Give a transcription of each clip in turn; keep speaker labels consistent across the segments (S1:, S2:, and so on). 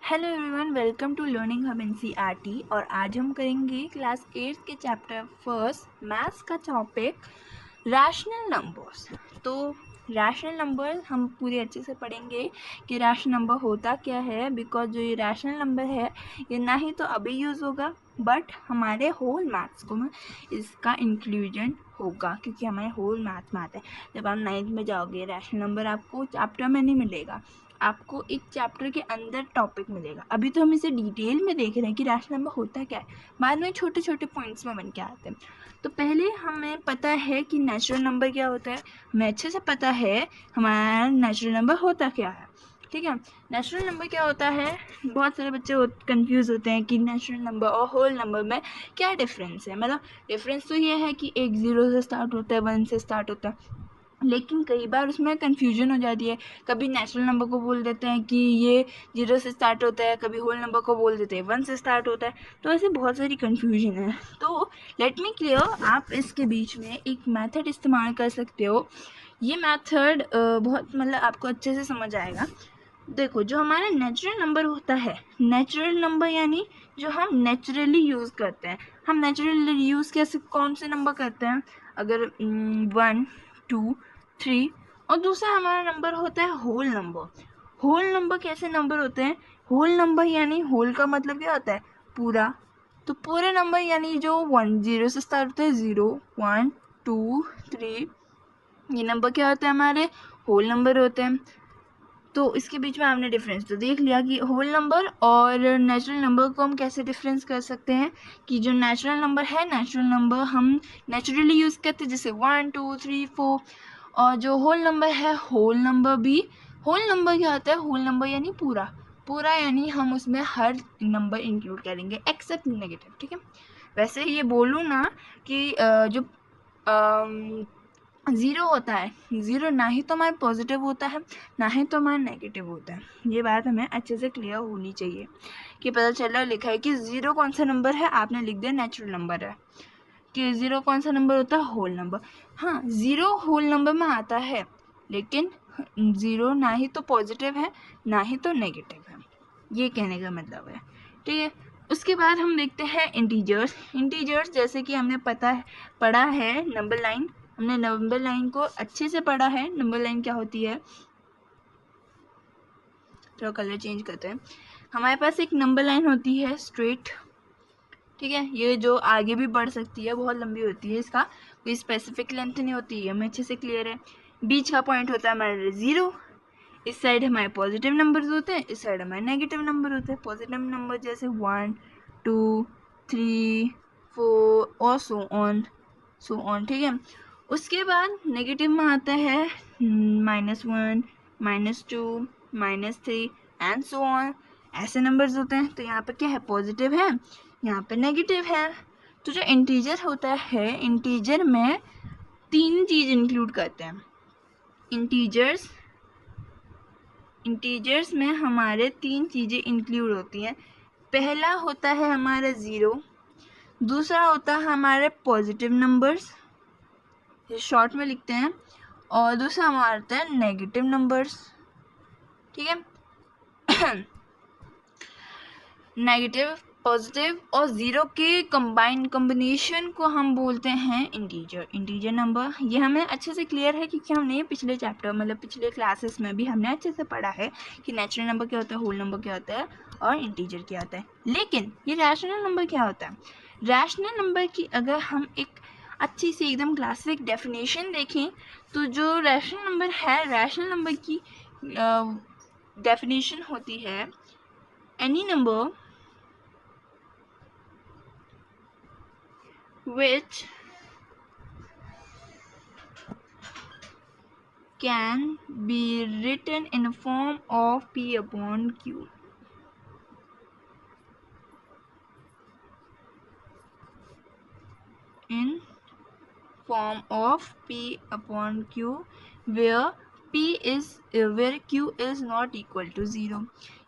S1: Hello everyone, welcome to learning hub NCERT. और आज हम करेंगे क्लास 8 के चैप्टर फर्स्ट मैथ्स का टॉपिक रैशनल नंबर्स। तो रैशनल नंबर हम पूरे अच्छे से पढ़ेंगे कि रैशनल नंबर होता क्या है, बिकॉज जो ये रैशनल नंबर है ये ना ही तो अभी यूज़ होगा बट हमारे होल मैथ्स को में इसका इंक्लूजन होगा, क्योंकि हमारे होल मैथ्स में आता है। जब आप 9th में जाओगे रैशनल नंबर आपको चैप्टर में नहीं मिलेगा, आपको एक चैप्टर के अंदर टॉपिक मिलेगा। अभी तो हम इसे डिटेल में देख रहे हैं कि रैशनल नंबर होता क्या है, बाद में छोटे छोटे पॉइंट्स में बन के आते हैं। तो पहले हमें पता है कि नेचुरल नंबर क्या होता है, हमें अच्छे से पता है हमारा नेचुरल नंबर होता क्या है। ठीक है, नेचुरल नंबर क्या होता है, बहुत सारे बच्चे कंफ्यूज होते हैं कि नेचुरल नंबर और होल नंबर में क्या डिफरेंस है। मतलब डिफरेंस तो ये है कि एक 0 से स्टार्ट होता है, 1 से स्टार्ट होता है, लेकिन कई बार उसमें कन्फ्यूजन हो जाती है। कभी नेचुरल नंबर को बोल देते हैं कि ये 0 से स्टार्ट होता है, कभी होल नंबर को बोल देते हैं 1 से स्टार्ट होता है। तो ऐसे बहुत सारी कन्फ्यूजन है। तो लेट मी क्लियर, आप इसके बीच में एक मेथड इस्तेमाल कर सकते हो। ये मेथड बहुत मतलब आपको अच्छे से समझ आएगा। देखो, जो हमारा नेचुरल नंबर होता है, नेचुरल नंबर यानी जो हम नेचुरली यूज़ करते हैं। हम नेचुरली यूज़ कैसे, कौन से नंबर करते हैं, अगर 1 2 3, और दूसरा हमारा नंबर होता है होल नंबर। होल नंबर कैसे नंबर होते हैं, होल नंबर यानी होल का मतलब क्या होता है, पूरा। तो पूरे नंबर यानी जो 1 0 से स्टार्ट होते हैं, 0 1 2 3, ये नंबर क्या होते हैं, हमारे होल नंबर होते हैं। तो इसके बीच में आपने डिफरेंस तो देख लिया कि होल नंबर और नेचुरल नंबर को हम कैसे डिफरेंस कर सकते हैं। कि जो नेचुरल नंबर है, नेचुरल नंबर हम नेचुरली यूज़ करते हैं, जैसे 1 2 3 4। और जो होल नंबर है, होल नंबर भी, होल नंबर क्या होता है, होल नंबर यानी पूरा। पूरा यानी हम उसमें हर नंबर इंक्लूड करेंगे एक्सेप्ट नेगेटिव। ठीक है, वैसे ये बोलूँ ना कि जो 0 होता है, 0 ना ही तो हमारा पॉजिटिव होता है ना ही तो हमारा नेगेटिव होता है। ये बात हमें अच्छे से क्लियर होनी चाहिए कि पता चला लिखा है कि 0 कौन सा नंबर है, आपने लिख दिया नेचुरल नंबर है। कि 0 कौन सा नंबर होता है, होल नंबर। हाँ, 0 होल नंबर में आता है, लेकिन 0 ना ही तो पॉजिटिव है ना ही तो नेगेटिव है, ये कहने का मतलब है। ठीक है, उसके बाद हम देखते हैं इंटीजर्स। इंटीजर्स जैसे कि हमने पढ़ा है नंबर लाइन, हमने नंबर लाइन को अच्छे से पढ़ा है। नंबर लाइन क्या होती है, थोड़ा कलर चेंज करते हैं। हमारे पास एक नंबर लाइन होती है स्ट्रेट। ठीक है, ये जो आगे भी बढ़ सकती है, बहुत लंबी होती है, इसका कोई स्पेसिफिक लेंथ नहीं होती है, हमें अच्छे से क्लियर है। बीच का पॉइंट होता है हमारा 0। इस साइड हमारे पॉजिटिव नंबर्स होते हैं, इस साइड हमारे नेगेटिव नंबर होते हैं। पॉजिटिव नंबर जैसे 1 2 3 4 और सो ऑन। ठीक है, उसके बाद नेगेटिव में आता है -1 -2 -3 एंड सो ऑन, ऐसे नंबर्स होते हैं। तो यहाँ पे क्या है, पॉजिटिव है, यहाँ पे नेगेटिव है। तो जो इंटीजर होता है, इंटीजर में 3 चीज़ इंक्लूड करते हैं। इंटीजर्स में हमारे 3 चीज़ें इंक्लूड होती हैं। पहला होता है हमारा 0, दूसरा होता है हमारे पॉजिटिव नंबर्स, शॉर्ट में लिखते हैं, और दूसरा हमारा होता है नेगेटिव नंबर्स। ठीक है, नेगेटिव, पॉजिटिव और 0 के कॉम्बिनेशन को हम बोलते हैं इंटीजर नंबर। ये हमें अच्छे से क्लियर है क्योंकि हमने पिछले चैप्टर मतलब पिछले क्लासेस में भी हमने अच्छे से पढ़ा है कि नेचुरल नंबर क्या होता है, होल नंबर क्या होता है और इंटीजर क्या होता है। लेकिन ये रैशनल नंबर क्या होता है, रैशनल नंबर की अगर हम एक अच्छी सी एकदम क्लासिक डेफिनेशन देखें, तो जो रैशनल नंबर है, रैशनल नंबर की डेफिनेशन होती है any number which can be written in a form of P upon Q. In form of P upon Q where Q is not equal to 0.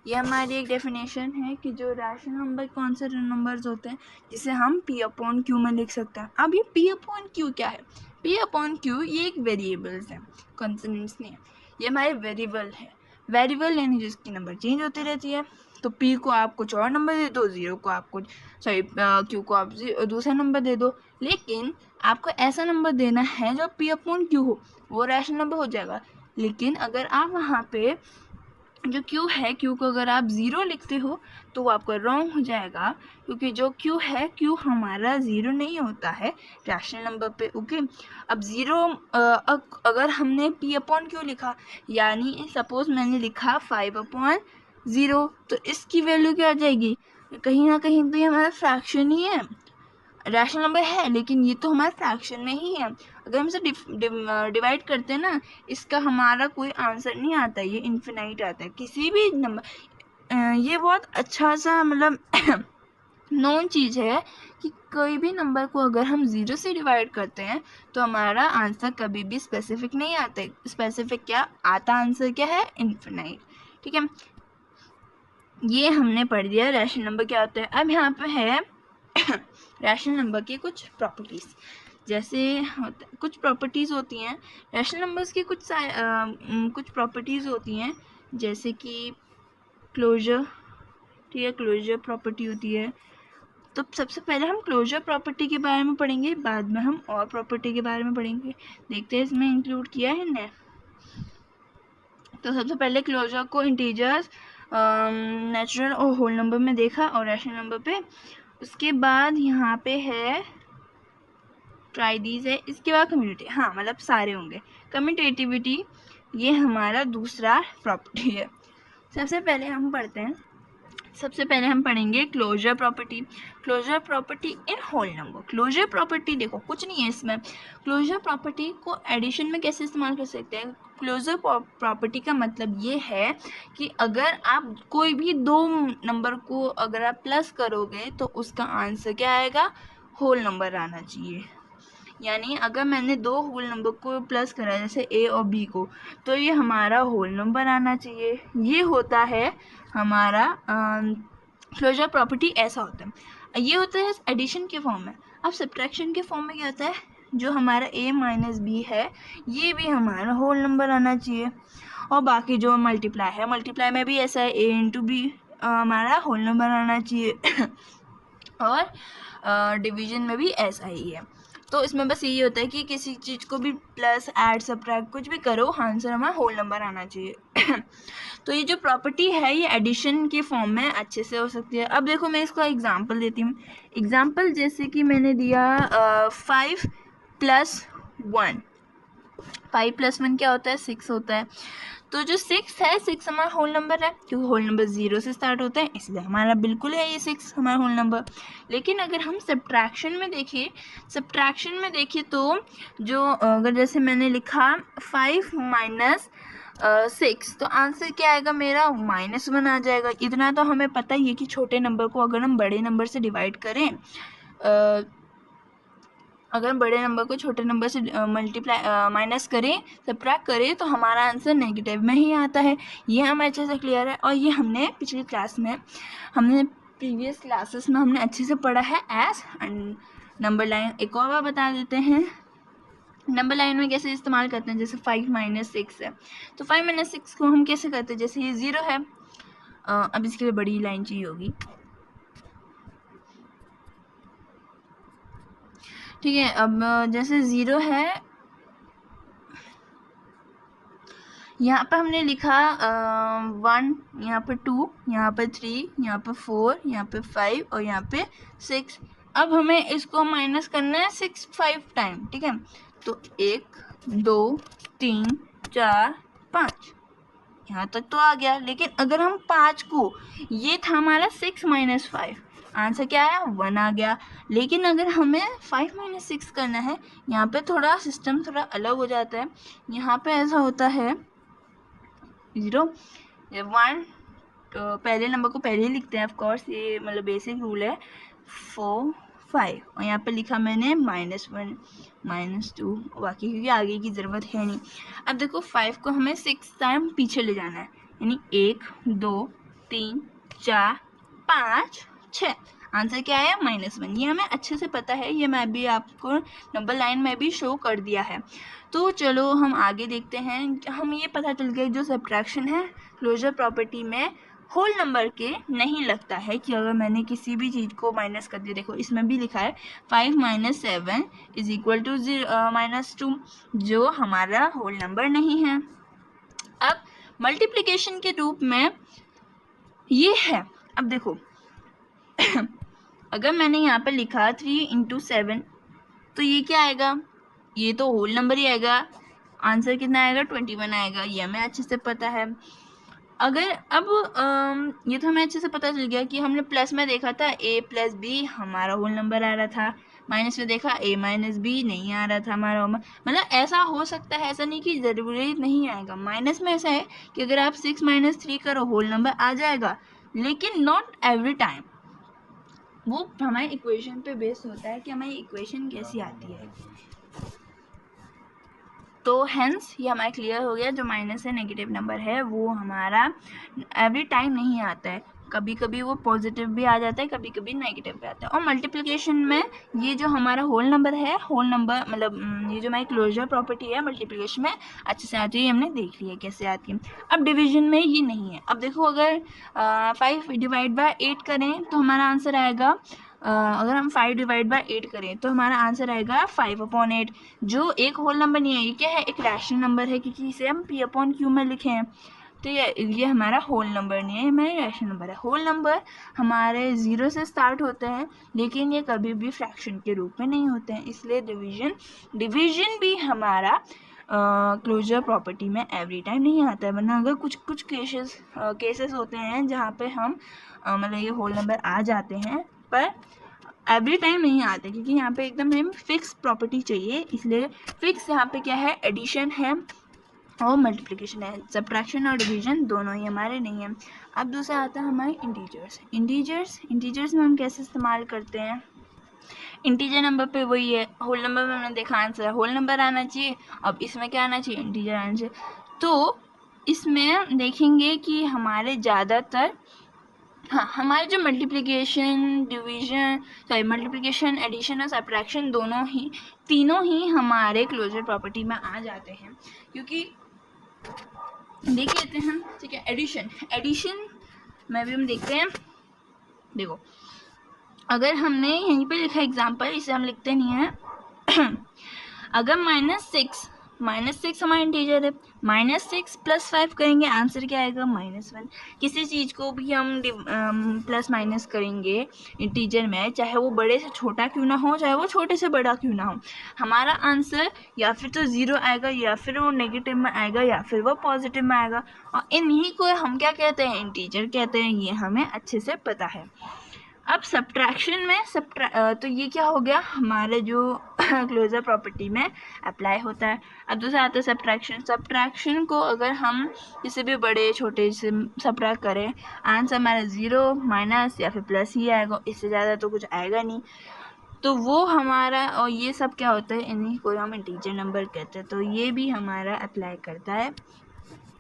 S1: ये हमारी एक डेफिनेशन है कि जो रैशनल नंबर कौन से नंबर्स होते हैं जिसे हम P अपॉन Q में लिख सकते हैं। अब ये P अपॉन Q क्या है, P अपॉन Q ये एक वेरिएबल्स है, कॉन्सोनेंट्स नहीं है, ये हमारे वेरिएबल है। वेरिएबल यानी जिसकी नंबर चेंज होती रहती है। तो p को आप कुछ और नंबर दे दो, 0 को आप कुछ q को आप दूसरा नंबर दे दो, लेकिन आपको ऐसा नंबर देना है जो p अपॉन q हो, वो रैशनल नंबर हो जाएगा। लेकिन अगर आप वहाँ पे जो q है, q को अगर आप 0 लिखते हो तो वो आपका रॉन्ग हो जाएगा, क्योंकि जो q है, q हमारा 0 नहीं होता है रैशनल नंबर पे। ओके, अब 0 अगर हमने p अपॉन q लिखा, यानी सपोज मैंने लिखा 5 अपॉन 0, तो इसकी वैल्यू क्या आ जाएगी? कहीं ना कहीं तो ये हमारा फ्रैक्शन ही है, रैशनल नंबर है लेकिन ये तो हमारा फ्रैक्शन में ही है। अगर हम इसे डिवाइड करते हैं ना, इसका हमारा कोई आंसर नहीं आता, ये इन्फिनाइट आता है किसी भी नंबर। ये बहुत अच्छा सा मतलब नोन चीज़ है कि कोई भी नंबर को अगर हम 0 से डिवाइड करते हैं तो हमारा आंसर कभी भी स्पेसिफिक नहीं आता। स्पेसिफिक क्या आता, आंसर क्या है? इन्फिनाइट। ठीक है, ये हमने पढ़ दिया रैशनल नंबर क्या होता है। अब यहाँ पे है रैशनल नंबर की कुछ प्रॉपर्टीज़, जैसे कुछ प्रॉपर्टीज़ होती हैं रैशनल नंबर्स की, कुछ प्रॉपर्टीज़ होती हैं जैसे कि क्लोजर। ठीक है, क्लोजर प्रॉपर्टी होती है। तो सबसे पहले हम क्लोजर प्रॉपर्टी के बारे में पढ़ेंगे, बाद में हम और प्रॉपर्टी के बारे में पढ़ेंगे। देखते हैं इसमें इंक्लूड किया है ना। तो सबसे पहले क्लोजर को इंटीजर्स, नेचुरल और होल नंबर में देखा और रैशनल नंबर पे। उसके बाद यहाँ पे है ट्राई दीज है, इसके बाद कम्यूनिटी, हाँ मतलब सारे होंगे। कम्यूटेटिविटी ये हमारा दूसरा प्रॉपर्टी है। सबसे पहले हम पढ़ेंगे closure property. Closure property in whole number. Closure property देखो कुछ नहीं है इसमें। क्लोजर प्रॉपर्टी को एडिशन में कैसे इस्तेमाल कर सकते हैं? क्लोजर प्रॉपर्टी का मतलब ये है कि अगर आप कोई भी दो नंबर को अगर आप प्लस करोगे तो उसका आंसर क्या आएगा? होल नंबर आना चाहिए। यानी अगर मैंने दो होल नंबर को प्लस करा जैसे a और b को, तो ये हमारा होल नंबर आना चाहिए। ये होता है हमारा क्लोजर प्रॉपर्टी, ऐसा होता है। ये होता है एडिशन के फॉर्म में। अब सब्ट्रैक्शन के फॉर्म में क्या होता है? जो हमारा a माइनस बी है, ये भी हमारा होल नंबर आना चाहिए। और बाकी जो मल्टीप्लाई है, मल्टीप्लाई में भी ऐसा है, a इंटू बी हमारा होल नंबर आना चाहिए। और डिवीजन में भी ऐसा ही है। तो इसमें बस यही होता है कि किसी चीज़ को भी प्लस, ऐड, सब्ट्रैक्ट कुछ भी करो, आंसर हमारा होल नंबर आना चाहिए। तो ये जो प्रॉपर्टी है ये एडिशन के फॉर्म में अच्छे से हो सकती है। अब देखो मैं इसका एग्जांपल देती हूँ। एग्जांपल जैसे कि मैंने दिया 5 + 1। 5 + 1 क्या होता है? 6 होता है। तो जो 6 है, 6 हमारा होल नंबर है, क्योंकि होल नंबर 0 से स्टार्ट होता है, इसलिए हमारा बिल्कुल है ये 6 हमारा होल नंबर। लेकिन अगर हम सब्ट्रैक्शन में देखिए तो जो अगर जैसे मैंने लिखा 5 - 6, तो आंसर क्या आएगा मेरा? -1 आ जाएगा। इतना तो हमें पता ही है कि छोटे नंबर को अगर हम बड़े नंबर से डिवाइड करें, अगर बड़े नंबर को छोटे नंबर से माइनस करें, सब्ट्रैक्ट करें, तो हमारा आंसर नेगेटिव में ही आता है। ये हमें अच्छे से क्लियर है और ये हमने पिछली क्लास में, प्रीवियस क्लासेस में हमने अच्छे से पढ़ा है। एज नंबर लाइन एक और बार बता देते हैं, नंबर लाइन में कैसे इस्तेमाल करते हैं। जैसे 5 - 6 है, तो 5 - 6 को हम कैसे करते हैं? जैसे ये 0 है, अब इसके लिए बड़ी लाइन चाहिए होगी। ठीक है, अब जैसे 0 है, यहाँ पर हमने लिखा 1, यहाँ पर 2, यहाँ पर 3, यहाँ पर 4, यहाँ पर 5 और यहाँ पे 6। अब हमें इसको माइनस करना है 6 5 टाइम। ठीक है, तो 1 2 3 4 5 यहाँ तक तो आ गया। लेकिन अगर हम 5 को, ये था हमारा 6 - 5, आंसर क्या आया? 1 आ गया। लेकिन अगर हमें 5 - 6 करना है, यहाँ पे थोड़ा सिस्टम थोड़ा अलग हो जाता है। यहाँ पे ऐसा होता है 0 1, तो पहले नंबर को पहले ही लिखते हैं, ऑफ कोर्स ये मतलब बेसिक रूल है। 4 5 और यहाँ पे लिखा मैंने -1 -2, बाकी क्योंकि आगे की ज़रूरत है नहीं। अब देखो 5 को हमें 6 टाइम पीछे ले जाना है, यानी 1 2 3 4 5 6। आंसर क्या है? -1। ये हमें अच्छे से पता है, ये मैं भी आपको नंबर लाइन में भी शो कर दिया है। तो चलो हम आगे देखते हैं। हम ये पता चल गया जो सब्ट्रैक्शन है क्लोजर प्रॉपर्टी में होल नंबर के नहीं लगता है कि अगर मैंने किसी भी चीज़ को माइनस कर दिया, देखो इसमें भी लिखा है 5 - 7 = 2, जो हमारा होल नंबर नहीं है। अब मल्टीप्लिकेशन के रूप में ये है, अब देखो अगर मैंने यहाँ पे लिखा 3 × 7 तो ये क्या आएगा, ये तो होल नंबर ही आएगा, आंसर कितना आएगा 21 आएगा, ये हमें अच्छे से पता है। अगर अब ये तो हमें अच्छे से पता चल गया कि हमने प्लस में देखा था a + b हमारा होल नंबर आ रहा था, माइनस में देखा a - b नहीं आ रहा था हमारा, मतलब ऐसा हो सकता है, ऐसा नहीं कि ज़रूरी नहीं आएगा। माइनस में ऐसा है कि अगर आप 6 - 3 करो होल नंबर आ जाएगा, लेकिन नॉट एवरी टाइम। वो हमारे इक्वेशन पे बेस्ड होता है कि हमारी इक्वेशन कैसी आती है। तो हेंस ये हमारा क्लियर हो गया, जो माइनस है नेगेटिव नंबर है वो हमारा एवरी टाइम नहीं आता है, कभी कभी वो पॉजिटिव भी आ जाता है, कभी कभी नेगेटिव भी आता है। और मल्टीप्लिकेशन में ये जो हमारा होल नंबर है, होल नंबर मतलब ये जो हमारी क्लोजर प्रॉपर्टी है मल्टीप्लिकेशन में अच्छे से आती है, हमने देख लिया कैसे आती है। अब डिवीजन में ये नहीं है। अब देखो अगर 5 / 8 करें तो हमारा आंसर आएगा, अगर हम 5 / 8 करें तो हमारा आंसर आएगा 5/8, जो एक होल नंबर नहीं है, ये क्या है, एक रैशनल नंबर है, क्योंकि इसे हम p/q में लिखे हैं। तो ये हमारा होल नंबर नहीं है, हमारा रैशनल नंबर है। होल नंबर हमारे 0 से स्टार्ट होते हैं, लेकिन ये कभी भी फ्रैक्शन के रूप में नहीं होते हैं, इसलिए डिवीजन भी हमारा क्लोजर प्रॉपर्टी में एवरी टाइम नहीं आता है। वरना अगर कुछ केसेस होते हैं जहाँ पे हम मतलब ये होल नंबर आ जाते हैं, पर एवरी टाइम नहीं आते, क्योंकि यहाँ पे एकदम हमें फिक्स प्रॉपर्टी चाहिए। इसलिए फिक्स यहाँ पे क्या है, एडिशन है और मल्टीप्लिकेशन है, सब्ट्रैक्शन और डिवीजन दोनों ही हमारे नहीं हैं। अब दूसरा आता है हमारे इंटीजर्स में हम कैसे इस्तेमाल करते हैं। इंटीजर नंबर पे वही है, होल नंबर में हमने देखा आंसर होल नंबर आना चाहिए, अब इसमें क्या आना चाहिए, इंटीजर आना चाहिए। तो इसमें देखेंगे कि हमारे ज़्यादातर हमारे जो मल्टीप्लिकेशन एडिशन और सब्ट्रैक्शन तीनों ही हमारे क्लोजर प्रॉपर्टी में आ जाते हैं। क्योंकि देख लेते हैं हम, ठीक है, एडिशन में भी हम देखते हैं। देखो अगर हमने यहीं पे लिखा एग्जाम्पल, इसे हम लिखते नहीं हैं अगर -6 हमारा इंटीजर है, -6 + 5 करेंगे आंसर क्या आएगा, -1। किसी चीज़ को भी हम प्लस माइनस करेंगे इंटीजर में, चाहे वो बड़े से छोटा क्यों ना हो, चाहे वो छोटे से बड़ा क्यों ना हो, हमारा आंसर या फिर तो 0 आएगा, या फिर वो नेगेटिव में आएगा, या फिर वो पॉजिटिव में आएगा। और इन्हीं को हम क्या कहते हैं, इंटीजर कहते हैं, ये हमें अच्छे से पता है। अब सब्ट्रैक्शन में तो ये क्या हो गया, हमारे जो क्लोजर प्रॉपर्टी में अप्लाई होता है। अब दूसरा आता है सब्ट्रैक्शन को अगर हम किसी भी बड़े छोटे से सब्ट्रैक्ट करें, आंसर हमारा 0, माइनस या फिर प्लस ही आएगा, इससे ज़्यादा तो कुछ आएगा नहीं। तो वो हमारा, और ये सब क्या होता है, इन्हीं को हम इंटीजर नंबर कहते हैं। तो ये भी हमारा अप्लाई करता है।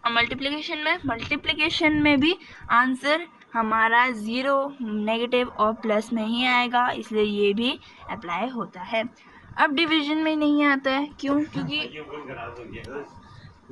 S1: और मल्टीप्लिकेशन में भी आंसर हमारा 0, नेगेटिव और प्लस में ही आएगा, इसलिए ये भी अप्लाई होता है। अब डिवीजन में नहीं आता है, क्यों, क्योंकि